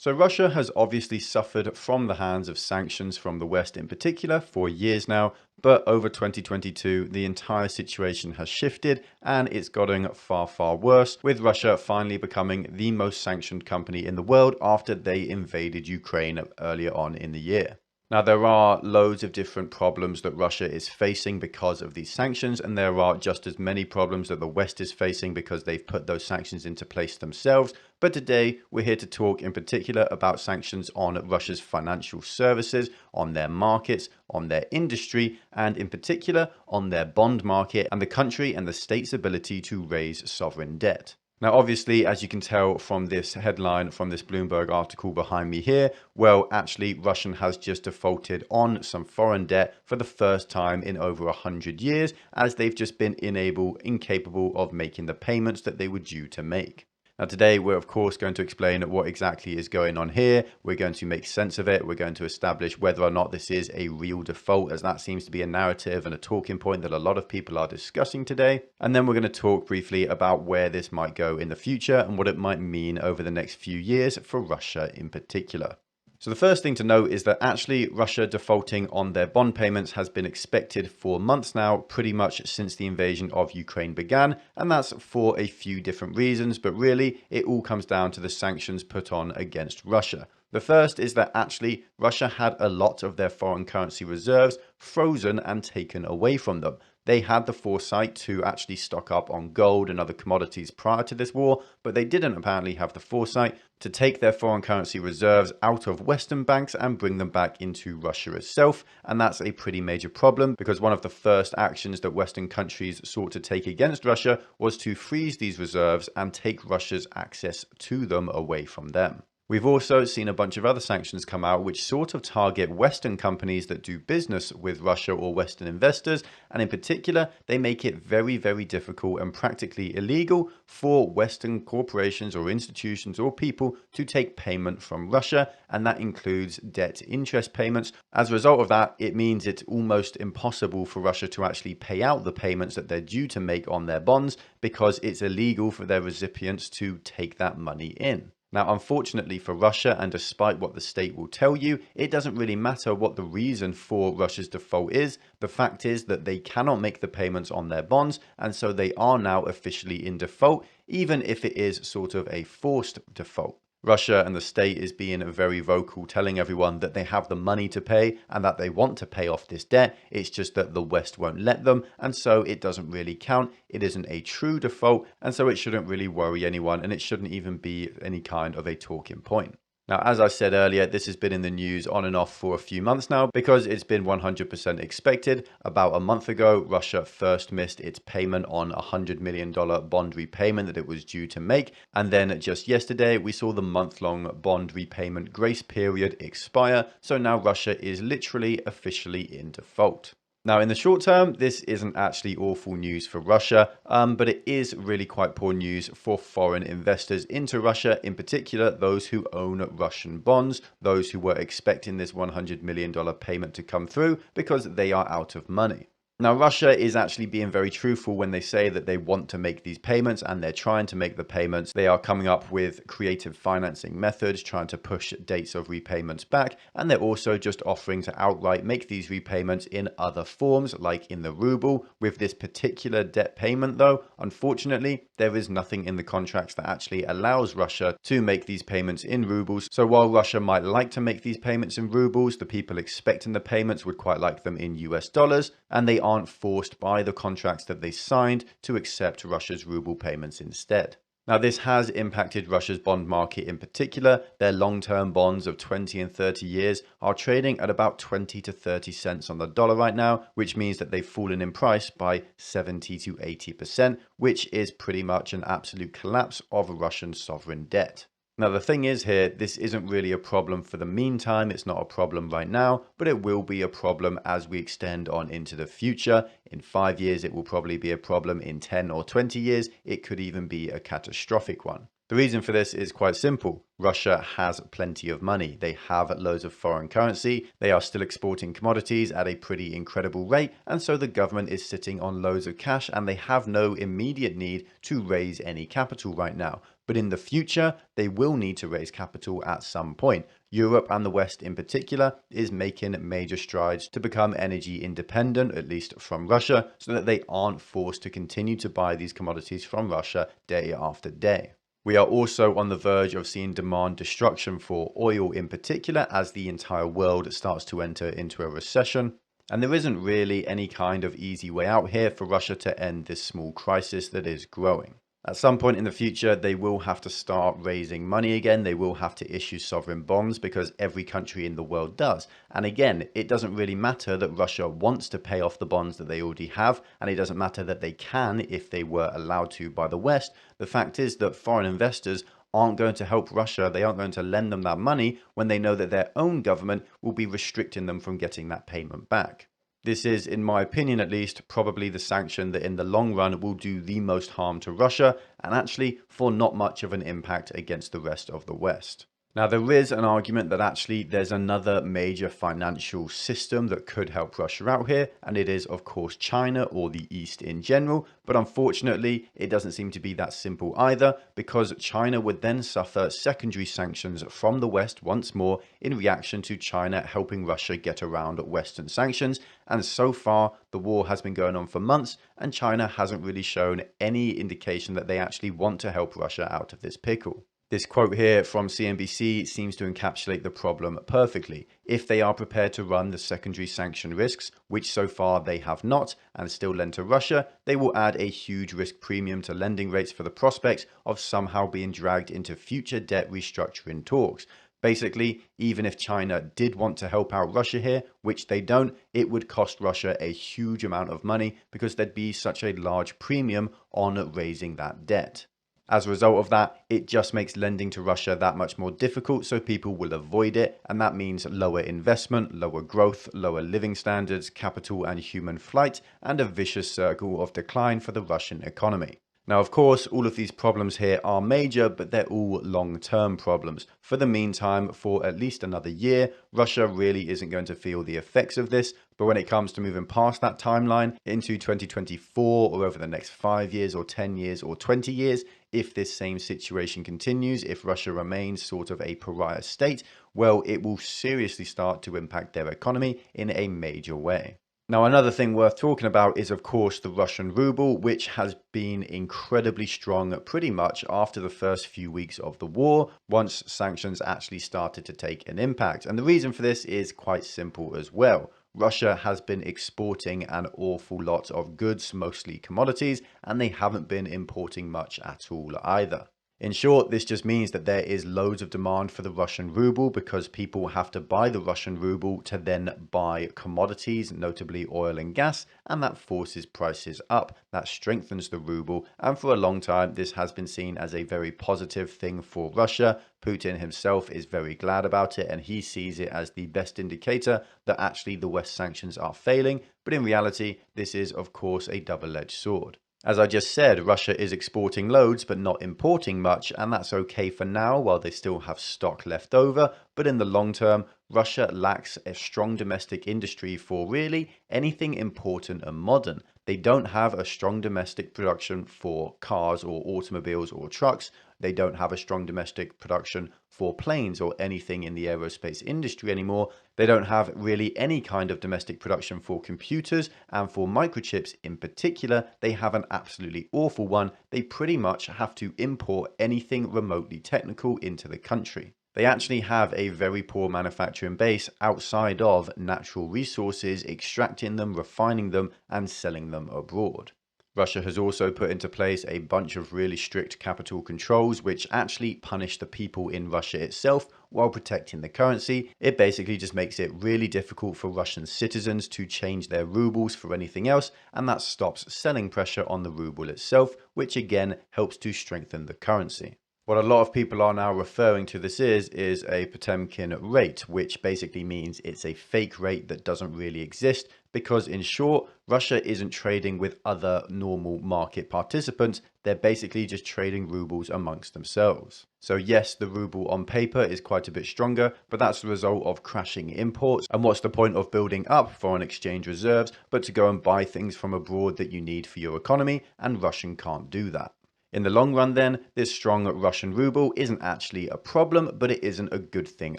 So Russia has obviously suffered from the hands of sanctions from the West in particular for years now, but over 2022, the entire situation has shifted and it's gotten far, far worse, with Russia finally becoming the most sanctioned company in the world after they invaded Ukraine earlier on in the year. Now, there are loads of different problems that Russia is facing because of these sanctions, and there are just as many problems that the West is facing because they've put those sanctions into place themselves. But today, we're here to talk in particular about sanctions on Russia's financial services, on their markets, on their industry, and in particular on their bond market and the country and the state's ability to raise sovereign debt. Now, obviously, as you can tell from this headline, from this Bloomberg article behind me here, well, actually, Russia has just defaulted on some foreign debt for the first time in over 100 years, as they've just been incapable of making the payments that they were due to make. Now, today, we're of course going to explain what exactly is going on here. We're going to make sense of it. We're going to establish whether or not this is a real default, as that seems to be a narrative and a talking point that a lot of people are discussing today. And then we're going to talk briefly about where this might go in the future and what it might mean over the next few years for Russia in particular. So the first thing to note is that actually Russia defaulting on their bond payments has been expected for months now, pretty much since the invasion of Ukraine began, and that's for a few different reasons, but really it all comes down to the sanctions put on against Russia. The first is that actually Russia had a lot of their foreign currency reserves frozen and taken away from them. They had the foresight to actually stock up on gold and other commodities prior to this war, but they didn't apparently have the foresight to take their foreign currency reserves out of Western banks and bring them back into Russia itself. And that's a pretty major problem because one of the first actions that Western countries sought to take against Russia was to freeze these reserves and take Russia's access to them away from them. We've also seen a bunch of other sanctions come out which sort of target Western companies that do business with Russia or Western investors, and in particular, they make it very, very difficult and practically illegal for Western corporations or institutions or people to take payment from Russia, and that includes debt interest payments. As a result of that, it means it's almost impossible for Russia to actually pay out the payments that they're due to make on their bonds because it's illegal for their recipients to take that money in. Now, unfortunately for Russia, and despite what the state will tell you, it doesn't really matter what the reason for Russia's default is. The fact is that they cannot make the payments on their bonds, and so they are now officially in default, even if it is sort of a forced default. Russia and the state is being very vocal, telling everyone that they have the money to pay and that they want to pay off this debt. It's just that the West won't let them, and so it doesn't really count. It isn't a true default, and so it shouldn't really worry anyone, and it shouldn't even be any kind of a talking point. Now, as I said earlier, this has been in the news on and off for a few months now because it's been 100% expected. About a month ago, Russia first missed its payment on a $100 million bond repayment that it was due to make. And then just yesterday, we saw the month-long bond repayment grace period expire. So now Russia is literally officially in default. Now, in the short term, this isn't actually awful news for Russia, but it is really quite poor news for foreign investors into Russia, in particular those who own Russian bonds, those who were expecting this $100 million payment to come through because they are out of money. Now, Russia is actually being very truthful when they say that they want to make these payments and they're trying to make the payments. They are coming up with creative financing methods, trying to push dates of repayments back, and they're also just offering to outright make these repayments in other forms, like in the ruble. With this particular debt payment, though, unfortunately, there is nothing in the contracts that actually allows Russia to make these payments in rubles. So while Russia might like to make these payments in rubles, the people expecting the payments would quite like them in US dollars, and they aren't forced by the contracts that they signed to accept Russia's ruble payments instead. Now, this has impacted Russia's bond market in particular. Their long-term bonds of 20 and 30 years are trading at about 20 to 30 cents on the dollar right now, which means that they've fallen in price by 70 to 80%, which is pretty much an absolute collapse of Russian sovereign debt. Now, the thing is here, this isn't really a problem for the meantime. It's not a problem right now, but it will be a problem as we extend on into the future. In 5 years, it will probably be a problem. In 10 or 20 years, it could even be a catastrophic one. The reason for this is quite simple. Russia has plenty of money. They have loads of foreign currency. They are still exporting commodities at a pretty incredible rate. And so the government is sitting on loads of cash and they have no immediate need to raise any capital right now. But in the future, they will need to raise capital at some point. Europe and the West in particular is making major strides to become energy independent, at least from Russia, so that they aren't forced to continue to buy these commodities from Russia day after day. We are also on the verge of seeing demand destruction for oil in particular as the entire world starts to enter into a recession. And there isn't really any kind of easy way out here for Russia to end this small crisis that is growing. At some point in the future, they will have to start raising money again. They will have to issue sovereign bonds because every country in the world does. And again, it doesn't really matter that Russia wants to pay off the bonds that they already have. And it doesn't matter that they can if they were allowed to by the West. The fact is that foreign investors aren't going to help Russia. They aren't going to lend them that money when they know that their own government will be restricting them from getting that payment back. This is, in my opinion at least, probably the sanction that in the long run will do the most harm to Russia and actually for not much of an impact against the rest of the West. Now, there is an argument that actually there's another major financial system that could help Russia out here, and it is, of course, China or the East in general. But unfortunately, it doesn't seem to be that simple either, because China would then suffer secondary sanctions from the West once more in reaction to China helping Russia get around Western sanctions. And so far, the war has been going on for months, and China hasn't really shown any indication that they actually want to help Russia out of this pickle. This quote here from CNBC seems to encapsulate the problem perfectly. If they are prepared to run the secondary sanction risks, which so far they have not, and still lend to Russia, they will add a huge risk premium to lending rates for the prospect of somehow being dragged into future debt restructuring talks. Basically, even if China did want to help out Russia here, which they don't, it would cost Russia a huge amount of money because there'd be such a large premium on raising that debt. As a result of that, it just makes lending to Russia that much more difficult, so people will avoid it, and that means lower investment, lower growth, lower living standards, capital and human flight, and a vicious circle of decline for the Russian economy. Now, of course, all of these problems here are major, but they're all long-term problems. For the meantime, for at least another year, Russia really isn't going to feel the effects of this. But when it comes to moving past that timeline into 2024 or over the next 5 years or 10 years or 20 years, if this same situation continues, if Russia remains sort of a pariah state, well, it will seriously start to impact their economy in a major way. Now, another thing worth talking about is, of course, the Russian ruble, which has been incredibly strong pretty much after the first few weeks of the war, once sanctions actually started to take an impact. And the reason for this is quite simple as well. Russia has been exporting an awful lot of goods, mostly commodities, and they haven't been importing much at all either. In short, this just means that there is loads of demand for the Russian ruble because people have to buy the Russian ruble to then buy commodities, notably oil and gas, and that forces prices up. That strengthens the ruble, and for a long time, this has been seen as a very positive thing for Russia. Putin himself is very glad about it, and he sees it as the best indicator that actually the West sanctions are failing. But in reality, this is, of course, a double-edged sword. As I just said, Russia is exporting loads but not importing much, and that's okay for now while they still have stock left over. But in the long term, Russia lacks a strong domestic industry for really anything important and modern. They don't have a strong domestic production for cars or automobiles or trucks. They don't have a strong domestic production for planes or anything in the aerospace industry anymore. They don't have really any kind of domestic production for computers, and for microchips in particular, they have an absolutely awful one. They pretty much have to import anything remotely technical into the country. They actually have a very poor manufacturing base outside of natural resources, extracting them, refining them, and selling them abroad. Russia has also put into place a bunch of really strict capital controls, which actually punish the people in Russia itself while protecting the currency. It basically just makes it really difficult for Russian citizens to change their rubles for anything else, and that stops selling pressure on the ruble itself, which again helps to strengthen the currency. What a lot of people are now referring to this is a Potemkin rate, which basically means it's a fake rate that doesn't really exist, because in short, Russia isn't trading with other normal market participants. they're basically just trading rubles amongst themselves. So yes, the ruble on paper is quite a bit stronger, but that's the result of crashing imports. And what's the point of building up foreign exchange reserves but to go and buy things from abroad that you need for your economy, and Russian can't do that. In the long run then, this strong Russian ruble isn't actually a problem, but it isn't a good thing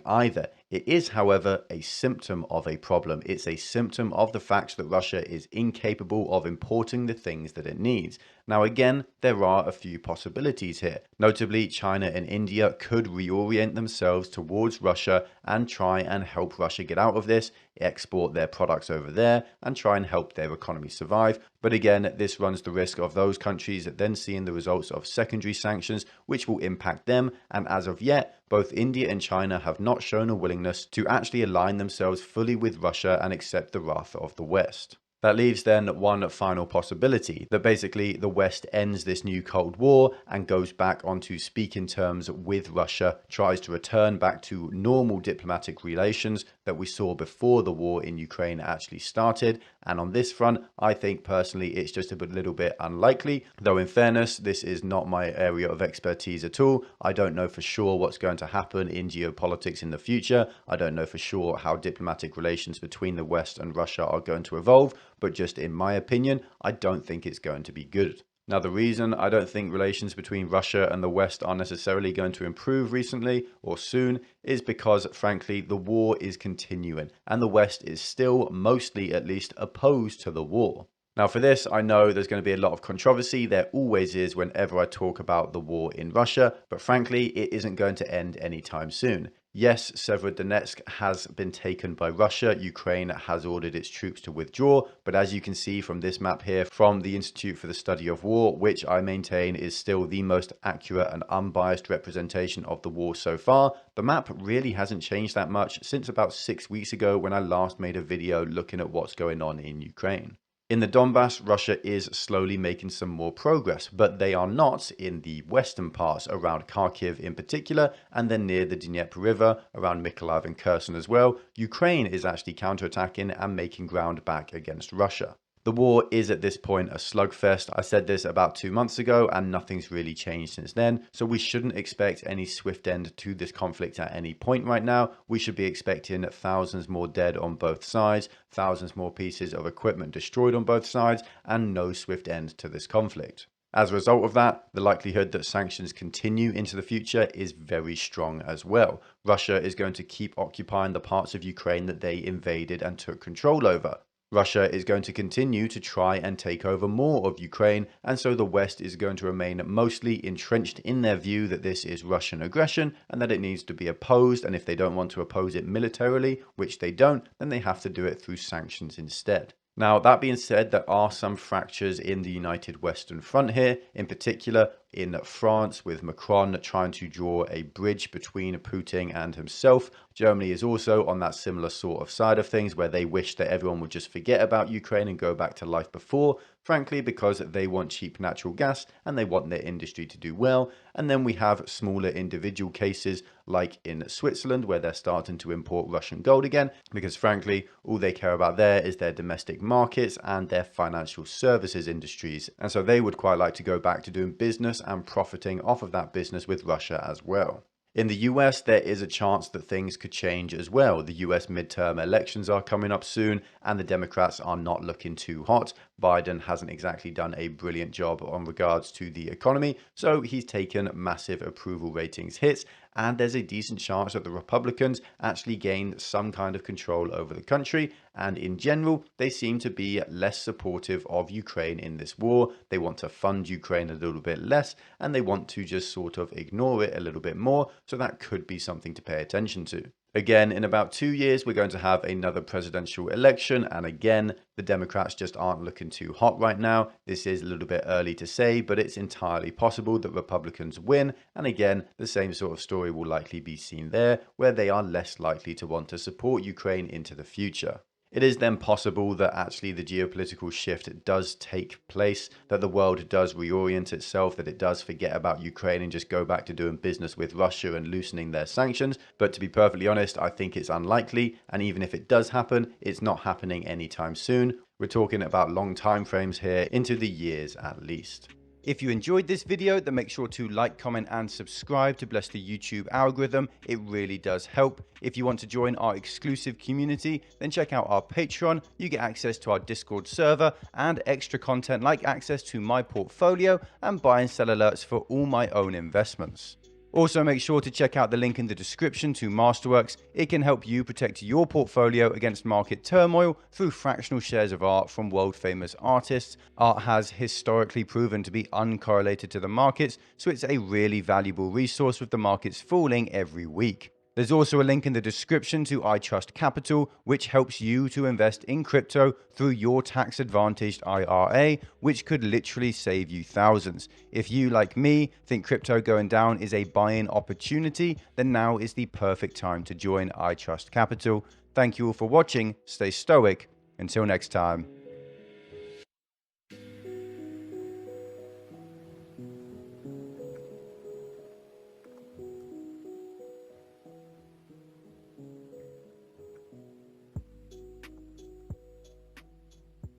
either. It is, however, a symptom of a problem. It's a symptom of the fact that Russia is incapable of importing the things that it needs. Now again, there are a few possibilities here. Notably, China and India could reorient themselves towards Russia and try and help Russia get out of this, export their products over there, and try and help their economy survive. But again, this runs the risk of those countries then seeing the results of secondary sanctions, which will impact them. And as of yet, both India and China have not shown a willingness to actually align themselves fully with Russia and accept the wrath of the West. That leaves then one final possibility, that basically the West ends this new Cold War and goes back onto speaking terms with Russia, tries to return back to normal diplomatic relations that we saw before the war in Ukraine actually started. And on this front, I think personally it's just a little bit unlikely, though in fairness, this is not my area of expertise at all. I don't know for sure what's going to happen in geopolitics in the future. I don't know for sure how diplomatic relations between the West and Russia are going to evolve. But just in my opinion, I don't think it's going to be good. Now, the reason I don't think relations between Russia and the West are necessarily going to improve recently or soon is because, frankly, the war is continuing and the West is still, mostly at least, opposed to the war. Now, for this, I know there's going to be a lot of controversy. There always is whenever I talk about the war in Russia, but frankly, it isn't going to end anytime soon. Yes, Severodonetsk has been taken by Russia. Ukraine has ordered its troops to withdraw. But as you can see from this map here from the Institute for the Study of War, which I maintain is still the most accurate and unbiased representation of the war so far, the map really hasn't changed that much since about 6 weeks ago when I last made a video looking at what's going on in Ukraine. In the Donbass, Russia is slowly making some more progress, but they are not in the western parts around Kharkiv in particular, and then near the Dnieper River, around Mykolaiv and Kherson as well. Ukraine is actually counterattacking and making ground back against Russia. The war is at this point a slugfest. I said this about 2 months ago and nothing's really changed since then. So we shouldn't expect any swift end to this conflict at any point right now. We should be expecting thousands more dead on both sides, thousands more pieces of equipment destroyed on both sides, and no swift end to this conflict. As a result of that, the likelihood that sanctions continue into the future is very strong as well. Russia is going to keep occupying the parts of Ukraine that they invaded and took control over. Russia is going to continue to try and take over more of Ukraine, and so the West is going to remain mostly entrenched in their view that this is Russian aggression and that it needs to be opposed, and if they don't want to oppose it militarily, which they don't, then they have to do it through sanctions instead. Now, that being said, there are some fractures in the United Western Front here, in particular in France, with Macron trying to draw a bridge between Putin and himself. Germany is also on that similar sort of side of things, where they wish that everyone would just forget about Ukraine and go back to life before, frankly, because they want cheap natural gas and they want their industry to do well. And then we have smaller individual cases like in Switzerland, where they're starting to import Russian gold again, because frankly, all they care about there is their domestic markets and their financial services industries. And so they would quite like to go back to doing business and profiting off of that business with Russia as well. In the US, there is a chance that things could change as well. The US midterm elections are coming up soon, and the Democrats are not looking too hot. Biden hasn't exactly done a brilliant job on regards to the economy, so he's taken massive approval ratings hits, and there's a decent chance that the Republicans actually gain some kind of control over the country, and in general, they seem to be less supportive of Ukraine in this war. They want to fund Ukraine a little bit less, and they want to just sort of ignore it a little bit more, so that could be something to pay attention to. Again, in about 2 years, we're going to have another presidential election. And again, the Democrats just aren't looking too hot right now. This is a little bit early to say, but it's entirely possible that Republicans win. And again, the same sort of story will likely be seen there, where they are less likely to want to support Ukraine into the future. It is then possible that actually the geopolitical shift does take place, that the world does reorient itself, that it does forget about Ukraine and just go back to doing business with Russia and loosening their sanctions. But to be perfectly honest, I think it's unlikely. And even if it does happen, it's not happening anytime soon. We're talking about long time frames here, into the years at least. If you enjoyed this video, then make sure to like, comment, and subscribe to bless the YouTube algorithm. It really does help. If you want to join our exclusive community, then check out our Patreon. You get access to our Discord server and extra content like access to my portfolio and buy and sell alerts for all my own investments. Also, make sure to check out the link in the description to Masterworks. It can help you protect your portfolio against market turmoil through fractional shares of art from world-famous artists. Art has historically proven to be uncorrelated to the markets, so it's a really valuable resource with the markets falling every week. There's also a link in the description to I Trust Capital, which helps you to invest in crypto through your tax-advantaged IRA, which could literally save you thousands. If you, like me, think crypto going down is a buy-in opportunity, then now is the perfect time to join I Trust Capital. Thank you all for watching. Stay stoic. Until next time.